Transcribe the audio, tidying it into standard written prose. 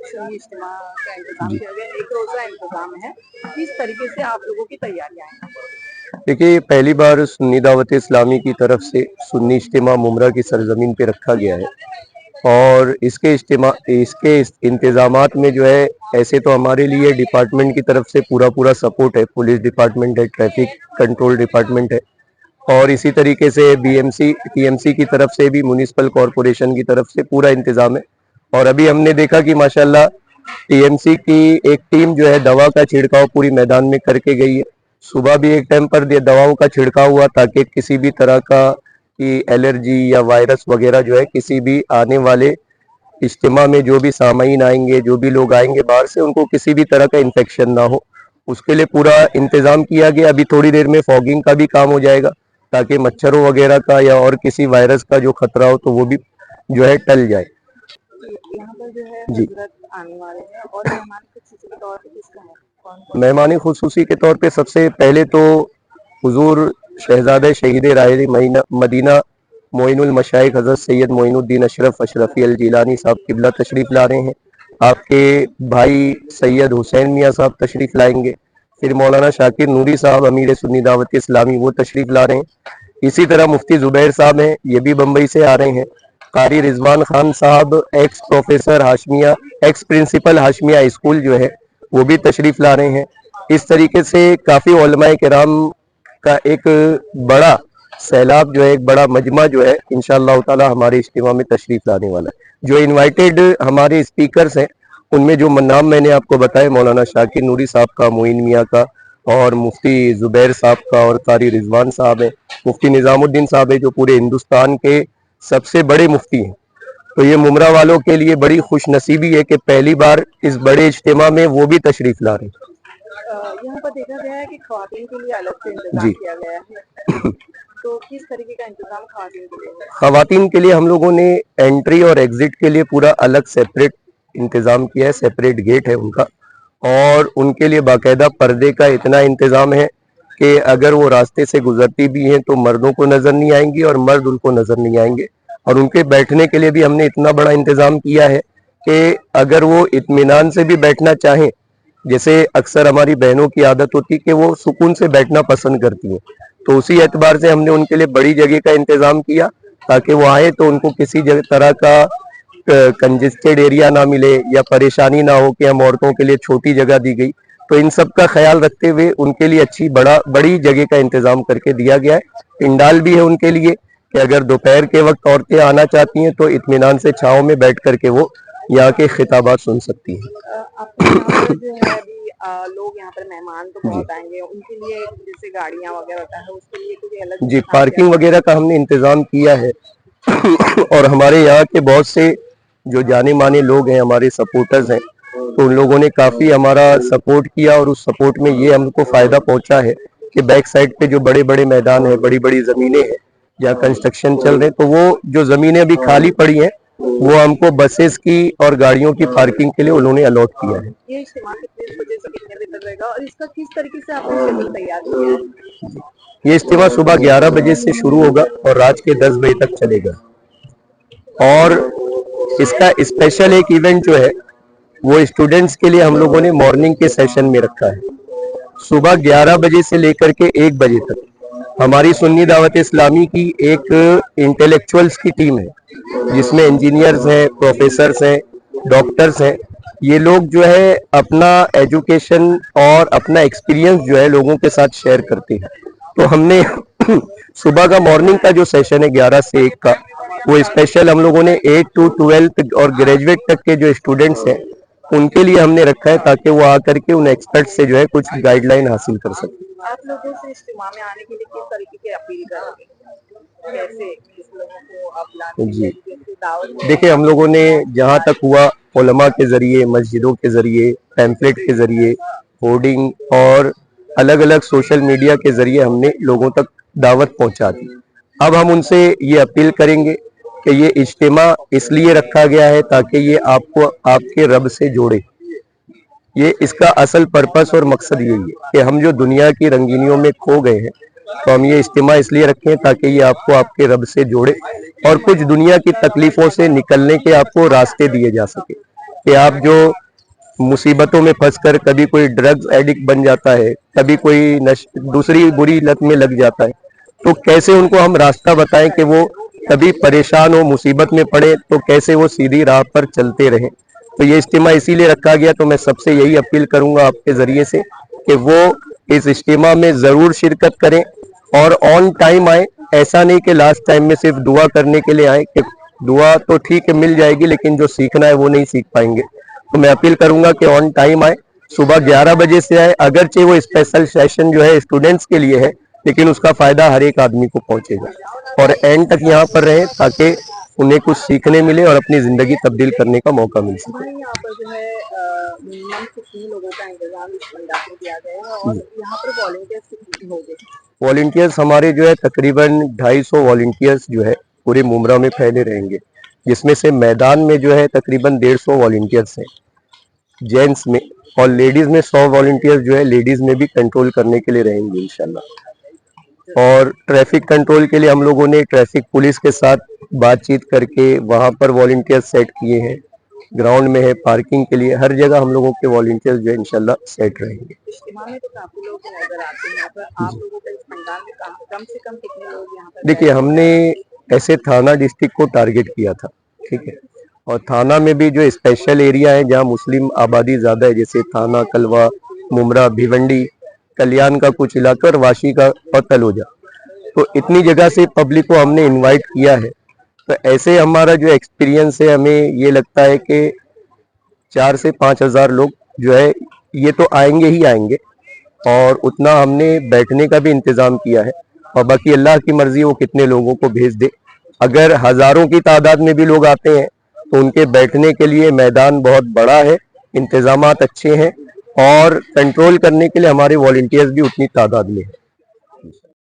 सुन्नी इज्तिमा का इंतजाम किया गया, एक रोजा इंतजाम है, किस तरीके से आप लोगों की तैयारियां हैं? देखिए, पहली बार सुन्नी दावत इस्लामी की तरफ से सुन्नी इज्तिमा मुमरा की सरजमीन पे रखा गया है और इसके इंतजामात में जो है, ऐसे तो हमारे लिए डिपार्टमेंट की तरफ से पूरा सपोर्ट है, पुलिस डिपार्टमेंट है, ट्रैफिक कंट्रोल डिपार्टमेंट है और इसी तरीके से बीएमसी टीएमसी की तरफ से भी, म्युनिसिपल कॉरपोरेशन की तरफ से पूरा इंतजाम है। और अभी हमने देखा कि माशाल्लाह टीएमसी की एक टीम जो है दवा का छिड़काव पूरी मैदान में करके गई है। सुबह भी एक टाइम पर दवाओं का छिड़काव हुआ ताकि किसी भी तरह का की एलर्जी या वायरस वगैरह जो है किसी भी आने वाले इज्तिमा में जो भी सामाईन आएंगे, जो भी लोग आएंगे बाहर से, उनको किसी भी तरह का इन्फेक्शन ना हो, उसके लिए पूरा इंतजाम किया गया। अभी थोड़ी देर में फॉगिंग का भी काम हो जाएगा ताकि मच्छरों वगैरह का या और किसी वायरस का जो खतरा हो तो वो भी जो है टल जाए। यहाँ पर जो है जी, हजरत आने वाले हैं और मेहमान खुसूसी के तौर पे किसका है, कौन? मेहमान खुसूसी के तौर पे सबसे पहले तो हुजूर शहजादे शहीद राय मदीना मोइनुल मशाइख हजरत सैयद मोइनुद्दीन अशरफ अशरफी अल जिलानी साहब किबला तशरीफ ला रहे हैं। आपके भाई सैयद हुसैन मियाँ साहब तशरीफ लाएंगे। फिर मौलाना शाकिर नूरी साहब अमीर सुन्नी दावत इस्लामी वो तशरीफ ला रहे हैं। इसी तरह मुफ्ती जुबैर साहब हैं, ये भी बम्बई से आ रहे हैं। कारी Rizwan Khan Sahab ex professor Hashmia, ex principal Hashmia school जो है वो भी तशरीफ ला रहे हैं। इस तरीके से काफी उलमाए किराम का एक बड़ा सैलाब जो है, एक बड़ा मजमा जो है इंशाअल्लाह ताला हमारे इज्तिमा में तशरीफ लाने वाला है। जो इनवाइटेड हमारे स्पीकर्स हैं उनमें जो नाम मैंने आपको बताया, मौलाना शाकिर नूरी साहब का, मोइन मियाँ का और मुफ्ती जुबैर साहब का और कारी रिजवान साहब है, मुफ्ती निजामुद्दीन साहब है जो पूरे हिंदुस्तान के सबसे बड़े मुफ्ती हैं। तो ये मुमरा वालों के लिए बड़ी खुश नसीबी है कि पहली बार इस बड़े इज्तिमा में वो भी तशरीफ ला रहे हैं। यहाँ पर देखा गया है कि ख्वातीन के लिए अलग से इंतजाम जी किया गया है, तो किस तरीके का इंतजाम ख्वातीन के लिए है? खवातीन के लिए हम लोगों ने एंट्री और एग्जिट के लिए पूरा अलग सेपरेट इंतजाम किया है, सेपरेट गेट है उनका और उनके लिए बाकायदा पर्दे का इतना इंतजाम है कि अगर वो रास्ते से गुजरती भी हैं तो मर्दों को नजर नहीं आएंगी और मर्द उनको नजर नहीं आएंगे। और उनके बैठने के लिए भी हमने इतना बड़ा इंतजाम किया है कि अगर वो इत्मीनान से भी बैठना चाहें, जैसे अक्सर हमारी बहनों की आदत होती है कि वो सुकून से बैठना पसंद करती हैं, तो उसी एतबार से हमने उनके लिए बड़ी जगह का इंतजाम किया ताकि वो आए तो उनको किसी तरह का कंजेस्टेड एरिया ना मिले या परेशानी ना हो कि हम औरतों के लिए छोटी जगह दी गई। तो इन सब का ख्याल रखते हुए उनके लिए अच्छी बड़ी जगह का इंतजाम करके दिया गया है। पिंडाल भी है उनके लिए कि अगर दोपहर के वक्त औरतें आना चाहती हैं तो इत्मीनान से छांव में बैठ करके वो यहाँ के खिताबात सुन सकती हैं। आपके यहाँ पर जो है अभी लोग यहाँ पर मेहमान तो बहुत आएंगे, उनके लिए जैसे गाड़ियाँ वगैरह होता है उसके लिए कोई अलग जी, इंतजाम पार्किंग वगैरह का हमने इंतजाम किया है और हमारे यहाँ के बहुत से जो जाने माने लोग हैं, हमारे सपोर्टर्स हैं, तो उन लोगों ने काफी हमारा सपोर्ट किया और उस सपोर्ट में ये हमको फायदा पहुंचा है कि बैक साइड पे जो बड़े बड़े मैदान है, बड़ी बड़ी जमीनें हैं जहाँ कंस्ट्रक्शन चल रहे हैं, तो वो जो जमीनें अभी खाली पड़ी हैं वो हमको बसेस की और गाड़ियों की पार्किंग के लिए उन्होंने अलॉट किया है। ये इज्तिमा कितने बजे से कितने बजे तक रहेगा और इसका किस तरीके से आपने शेड्यूल तैयार किया है? ये इज्तिमा सुबह 11 बजे से शुरू होगा और रात के 10 बजे तक चलेगा और इसका स्पेशल एक इवेंट जो है वो स्टूडेंट्स के लिए हम लोगों ने मॉर्निंग के सेशन में रखा है। सुबह 11 बजे से लेकर के 1 बजे तक हमारी सुन्नी दावत इस्लामी की एक इंटेलेक्चुअल्स की टीम है जिसमें इंजीनियर्स हैं, प्रोफेसर्स हैं, डॉक्टर्स हैं। ये लोग जो है अपना एजुकेशन और अपना एक्सपीरियंस जो है लोगों के साथ शेयर करते हैं। तो हमने सुबह का मॉर्निंग का जो सेशन है 11 से 1 का, वो स्पेशल हम लोगों ने 8 to 12 और ग्रेजुएट तक के जो स्टूडेंट्स हैं उनके लिए हमने रखा है ताकि वो आकर के उन एक्सपर्ट से जो है कुछ गाइडलाइन हासिल कर सकें। आप लोगों से इज्तिमा में आने के लिए किस तरीके की अपील करोगे, कैसे किस लोगों को आप लाने जी, जैसे दावत? देखिए हम लोगों ने जहाँ तक हुआ उलमा के जरिए, मस्जिदों के जरिए, पैम्फलेट के जरिए, होर्डिंग और अलग अलग सोशल मीडिया के जरिए हमने लोगों तक दावत पहुंचा दी। अब हम उनसे ये अपील करेंगे कि ये इज्तिमा इसलिए रखा गया है ताकि ये आपको आपके रब से जोड़े। ये इसका असल पर्पस और मकसद यही है कि हम जो दुनिया की रंगीनियों में खो गए हैं, तो हम ये इज्तिमा इसलिए रखें ताकि ये आपको आपके रब से जोड़े और कुछ दुनिया की तकलीफों से निकलने के आपको रास्ते दिए जा सके। कि आप जो मुसीबतों में फंसकर कभी कोई ड्रग्स एडिक्ट बन जाता है, कभी कोई दूसरी बुरी लत में लग जाता है, तो कैसे उनको हम रास्ता बताएं कि वो कभी परेशान हो, मुसीबत में पड़े तो कैसे वो सीधी राह पर चलते रहें। तो ये इज्तिमा इसीलिए रखा गया। तो मैं सबसे यही अपील करूंगा आपके जरिए से कि वो इस इज्तिमा में जरूर शिरकत करें और ऑन टाइम आए। ऐसा नहीं कि लास्ट टाइम में सिर्फ दुआ करने के लिए आए, कि दुआ तो ठीक है मिल जाएगी लेकिन जो सीखना है वो नहीं सीख पाएंगे। तो मैं अपील करूंगा कि ऑन टाइम आए, सुबह 11 बजे से आए। अगरचे वो स्पेशल सेशन जो है स्टूडेंट्स के लिए है, लेकिन उसका फायदा हर एक आदमी को पहुंचेगा। और एंड तक यहाँ पर रहें ताकि उन्हें कुछ सीखने मिले और अपनी जिंदगी तब्दील करने का मौका मिल सके। हमारे यहाँ पर जो है मिनिमम 16 लोगों का इंतजाम इस मंडप में किया गया है और यहाँ पर वॉलंटियर्स कितने होंगे? वॉलंटियर्स हमारे जो है तकरीबन 250 वॉलंटियर्स जो है पूरे मुमरा में फैले रहेंगे, जिसमें से मैदान में जो है तकरीबन 150 वॉलंटियर्स हैं जेंट्स में, और लेडीज में 100 वॉलंटियर्स जो है लेडीज में भी कंट्रोल करने के लिए रहेंगे इंशाल्लाह। और ट्रैफिक कंट्रोल के लिए हम लोगों ने ट्रैफिक पुलिस के साथ बातचीत करके वहां पर वॉलंटियर्स सेट किए हैं। ग्राउंड में है, पार्किंग के लिए, हर जगह हम लोगों के वॉलंटियर्स जो है इंशाल्लाह सेट रहेंगे। इज्तिमा में तो काफी लोग नजर आते हैं, यहाँ पर आप लोगों का इस पंडाल में कम से कम कितने लोग यहाँ पर? देखिए, हमने ऐसे थाना डिस्ट्रिक्ट को टारगेट किया था, ठीक है, और थाना में भी जो स्पेशल एरिया है जहाँ मुस्लिम आबादी ज्यादा है, जैसे थाना, कलवा, मुमरा, भिवंडी, कल्याण का कुछ इलाका और वाशी का और तलोजा, तो इतनी जगह से पब्लिक को हमने इनवाइट किया है। तो ऐसे हमारा जो एक्सपीरियंस है, हमें ये लगता है कि 4 से 5 हजार लोग जो है ये तो आएंगे ही आएंगे, और उतना हमने बैठने का भी इंतजाम किया है। और बाकी अल्लाह की मर्जी वो कितने लोगों को भेज दे। अगर हजारों की तादाद में भी लोग आते हैं तो उनके बैठने के लिए मैदान बहुत बड़ा है, इंतजामात अच्छे हैं, और कंट्रोल करने के लिए हमारे वॉलंटियर्स भी उतनी तादाद में है।